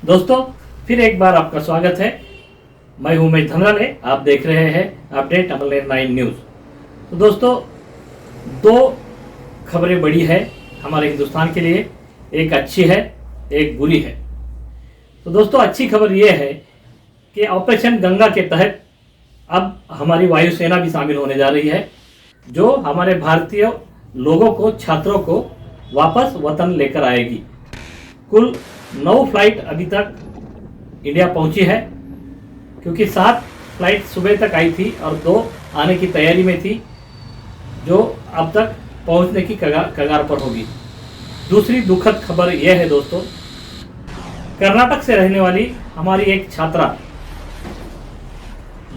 दोस्तों, फिर एक बार आपका स्वागत है। मैं हूं उमेश धनराने। आप देख रहे हैं अपडेट अमल 9 न्यूज़। तो दोस्तों, दो खबरें बड़ी है हमारे हिंदुस्तान के लिए। एक अच्छी है, एक बुरी है। तो दोस्तों, अच्छी खबर यह है कि ऑपरेशन गंगा के तहत अब हमारी वायुसेना भी शामिल होने जा रही है, जो हमारे भारतीय लोगों को, छात्रों को वापस वतन लेकर आएगी। कुल 9 फ्लाइट अभी तक इंडिया पहुंची है, क्योंकि 7 फ्लाइट सुबह तक आई थी और 2 आने की तैयारी में थी, जो अब तक पहुंचने की कगार पर होगी। दूसरी दुखद खबर यह है दोस्तों, कर्नाटक से रहने वाली हमारी एक छात्रा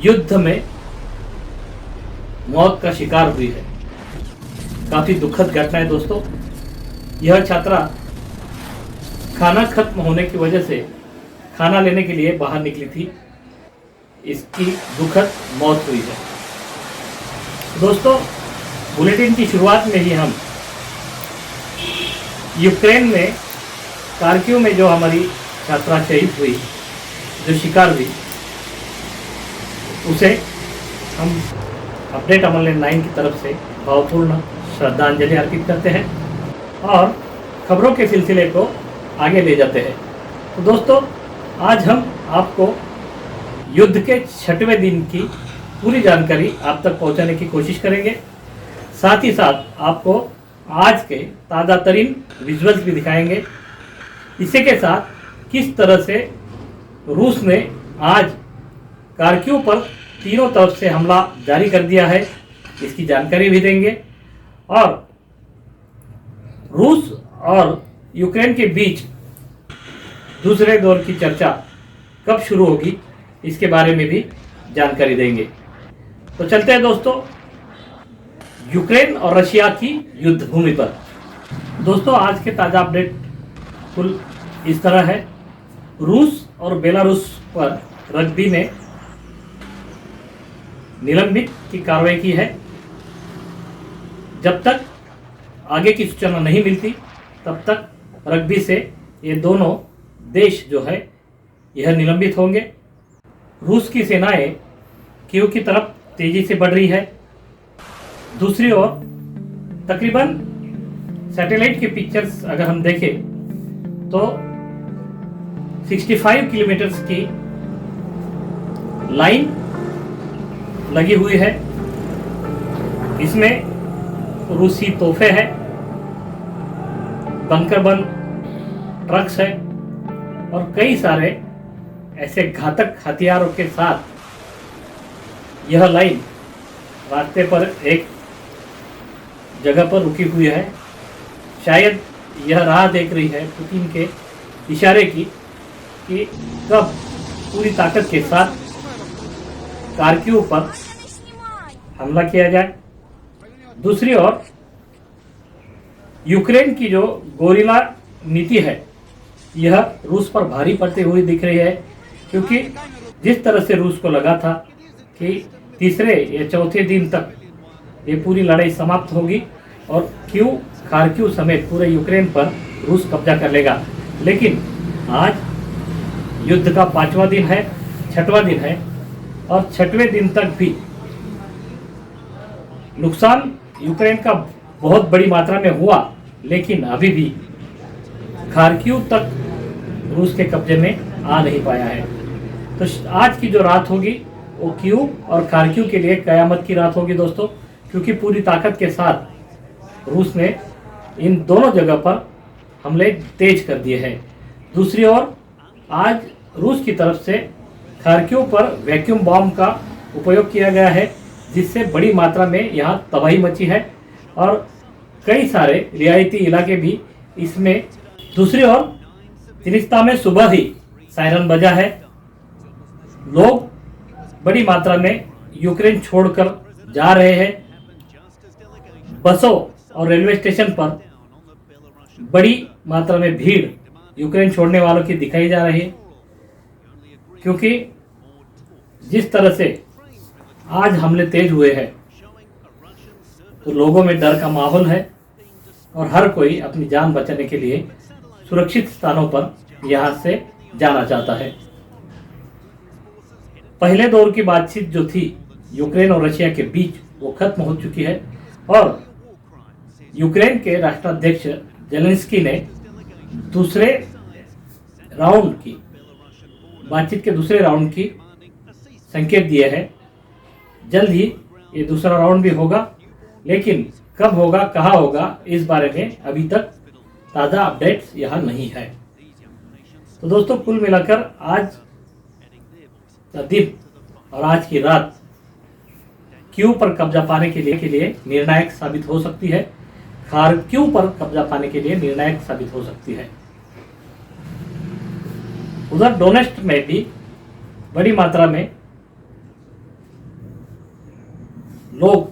युद्ध में मौत का शिकार हुई है। काफी दुखद घटना है दोस्तों। यह छात्रा खाना खत्म होने की वजह से खाना लेने के लिए बाहर निकली थी। इसकी दुखद मौत हुई है। दोस्तों, बुलेटिन की शुरुआत में ही हम यूक्रेन में कार्किव में जो हमारी छात्रा शहीद हुई, जो शिकार हुई, उसे हम अपडेट अमल 9 की तरफ से भावपूर्ण श्रद्धांजलि अर्पित करते हैं और खबरों के सिलसिले को आगे ले जाते हैं। तो दोस्तों, आज हम आपको युद्ध के 6वें दिन की पूरी जानकारी आप तक पहुंचाने की कोशिश करेंगे। साथ ही साथ आपको आज के ताज़ा तरीन विजुअल्स भी दिखाएंगे। इसी के साथ किस तरह से रूस ने आज कार्किव पर तीनों तरफ से हमला जारी कर दिया है, इसकी जानकारी भी देंगे। और रूस और यूक्रेन के बीच दूसरे दौर की चर्चा कब शुरू होगी, इसके बारे में भी जानकारी देंगे। तो चलते हैं दोस्तों यूक्रेन और रशिया की युद्ध भूमि पर। दोस्तों, आज के ताज़ा अपडेट कुल इस तरह है। रूस और बेलारूस पर रग्बी ने निलंबित की कार्रवाई की है। जब तक आगे की सूचना नहीं मिलती, तब तक रग्बी से ये दोनों देश जो है यह निलंबित होंगे। रूस की सेनाएं कीव की तरफ तेजी से बढ़ रही है। दूसरी ओर तकरीबन सैटेलाइट के पिक्चर्स अगर हम देखें तो 65 किलोमीटर्स की लाइन लगी हुई है। इसमें रूसी तोहफे हैं, बंकरबंद ट्रक्स है और कई सारे ऐसे घातक हथियारों के साथ यह लाइन रास्ते पर एक जगह पर रुकी हुई है। शायद यह राह देख रही है पुतिन के इशारे की कि कब पूरी ताकत के साथ कार्किव पर हमला किया जाए। दूसरी ओर यूक्रेन की जो गोरिल्ला नीति है, यह रूस पर भारी पड़ती हुई दिख रही है, क्योंकि जिस तरह से रूस को लगा था कि तीसरे या चौथे दिन तक ये पूरी लड़ाई समाप्त होगी और खार्किव समेत पूरे यूक्रेन पर रूस कब्जा कर लेगा, लेकिन आज युद्ध का 5वां दिन है, 6वां दिन है और 6वें दिन तक भी नुकसान यूक्रेन का बहुत बड़ी मात्रा में हुआ, लेकिन अभी भी खार्किव तक रूस के कब्जे में आ नहीं पाया है। तो आज की जो रात होगी वो कीव और खार्किव के लिए कयामत की रात होगी दोस्तों, क्योंकि पूरी ताकत के साथ रूस ने इन दोनों जगह पर हमले तेज कर दिए हैं। दूसरी ओर आज रूस की तरफ से खार्किव पर वैक्यूम बॉम्ब का उपयोग किया गया है, जिससे बड़ी मात्रा में यहाँ तबाही मची है और कई सारे रियायती इलाके भी इसमें। दूसरी ओर तिलिस्ता में सुबह ही सायरन बजा है। लोग बड़ी मात्रा में यूक्रेन छोड़कर जा रहे हैं। बसों और रेलवे स्टेशन पर बड़ी मात्रा में भीड़ यूक्रेन छोड़ने वालों की दिखाई जा रही है, क्योंकि जिस तरह से आज हमले तेज हुए हैं तो लोगों में डर का माहौल है और हर कोई अपनी जान बचाने के लिए सुरक्षित स्थानों पर यहाँ से जाना चाहता है। पहले दौर की बातचीत जो थी यूक्रेन और रशिया के बीच, वो खत्म हो चुकी है और यूक्रेन के राष्ट्राध्यक्ष जेलेंस्की ने दूसरे राउंड की बातचीत के दूसरे राउंड की संकेत दिए हैं। जल्द ही ये दूसरा राउंड भी होगा, लेकिन कब होगा, कहाँ होगा, इस बारे में अभी तक ताज़ा अपडेट्स यहाँ नहीं है। तो दोस्तों, कुल मिलाकर आज का दिन और आज की रात कीव पर कब्जा पाने के लिए निर्णायक साबित हो सकती है। खार्किव पर कब्जा पाने के लिए निर्णायक साबित हो सकती है। उधर डोनेट्स्क में भी बड़ी मात्रा में लोग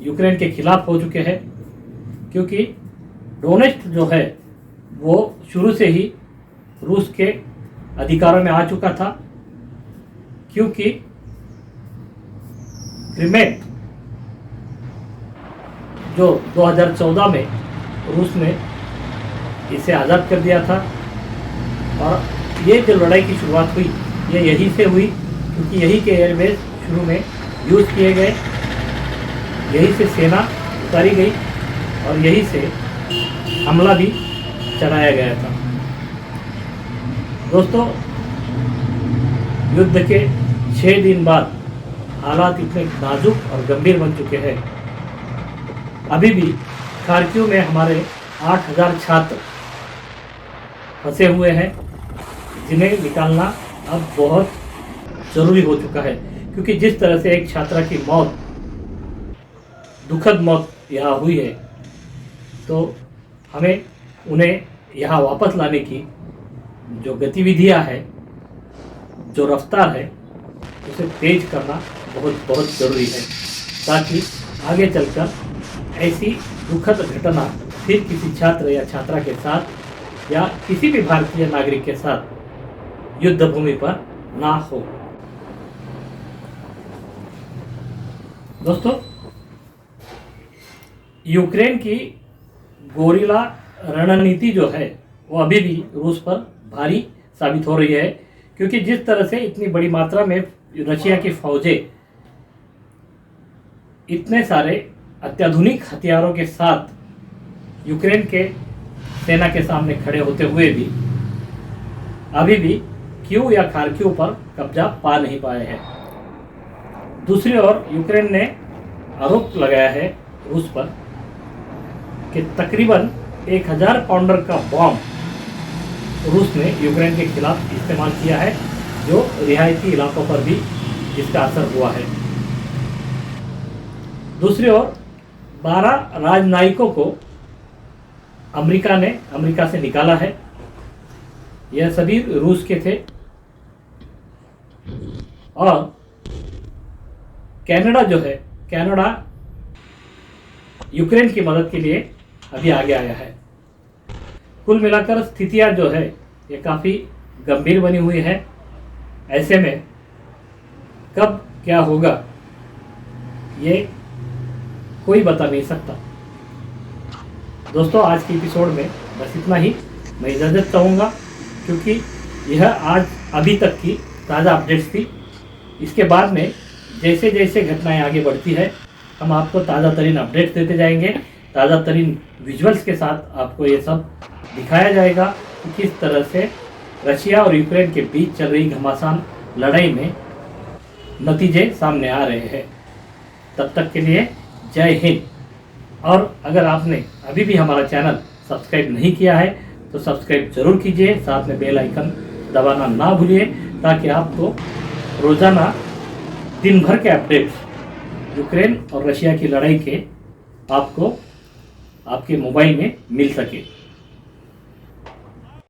यूक्रेन के खिलाफ हो चुके हैं, क्योंकि डोनेट्स्क जो है वो शुरू से ही रूस के अधिकारों में आ चुका था, क्योंकि क्रिमेन जो 2014 में रूस ने इसे आज़ाद कर दिया था। और ये जो लड़ाई की शुरुआत हुई ये यहीं से हुई, क्योंकि यहीं के एयरबेस शुरू में यूज़ किए गए, यहीं से सेना उतारी गई और यहीं से हमला भी चलाया गया था। दोस्तों, युद्ध के 6 दिन बाद हालात इतने नाजुक और गंभीर बन चुके हैं। अभी भी खार्किव में हमारे 8000 छात्र फंसे हुए हैं, जिन्हें निकालना अब बहुत ज़रूरी हो चुका है, क्योंकि जिस तरह से एक छात्रा की मौत, दुखद मौत यहाँ हुई है, तो हमें उन्हें यहाँ वापस लाने की जो गतिविधियाँ है, जो रफ्तार है, उसे तेज करना बहुत ज़रूरी है, ताकि आगे चलकर ऐसी दुखद घटना फिर किसी छात्र या छात्रा के साथ या किसी भी भारतीय नागरिक के साथ युद्ध भूमि पर ना हो। दोस्तों, यूक्रेन की गोरिल्ला रणनीति जो है वो अभी भी रूस पर भारी साबित हो रही है, क्योंकि जिस तरह से इतनी बड़ी मात्रा में रशिया की फौजें इतने सारे अत्याधुनिक हथियारों के साथ यूक्रेन के सेना के सामने खड़े होते हुए भी अभी भी कीव या खार्किव पर कब्जा पा नहीं पाए हैं। दूसरी ओर यूक्रेन ने आरोप लगाया है रूस पर कि तकरीबन 1000 पाउंडर का बॉम्ब रूस ने यूक्रेन के खिलाफ इस्तेमाल किया है, जो रिहायती इलाकों पर भी इसका असर हुआ है। दूसरी ओर 12 राजनयिकों को अमेरिका से निकाला है। यह सभी रूस के थे और कनाडा जो है, कनाडा यूक्रेन की मदद के लिए अभी आगे आया है। कुल मिलाकर स्थितियां जो है ये काफ़ी गंभीर बनी हुई है। ऐसे में कब क्या होगा ये कोई बता नहीं सकता। दोस्तों, आज के एपिसोड में बस इतना ही। मैं इजाज़त चाहूँगा, क्योंकि यह आज अभी तक की ताज़ा अपडेट्स थी। इसके बाद में जैसे जैसे घटनाएं आगे बढ़ती है, हम आपको ताज़ा तरीन अपडेट्स देते जाएंगे। ताज़ा तरीन विजुअल्स के साथ आपको ये सब दिखाया जाएगा कि किस तरह से रशिया और यूक्रेन के बीच चल रही घमासान लड़ाई में नतीजे सामने आ रहे हैं। तब तक के लिए जय हिंद। और अगर आपने अभी भी हमारा चैनल सब्सक्राइब नहीं किया है तो सब्सक्राइब जरूर कीजिए, साथ में बेल आइकन दबाना ना भूलिए, ताकि आपको रोज़ाना दिन भर के अपडेट्स यूक्रेन और रशिया की लड़ाई के आपको आपके मोबाइल में मिल सके।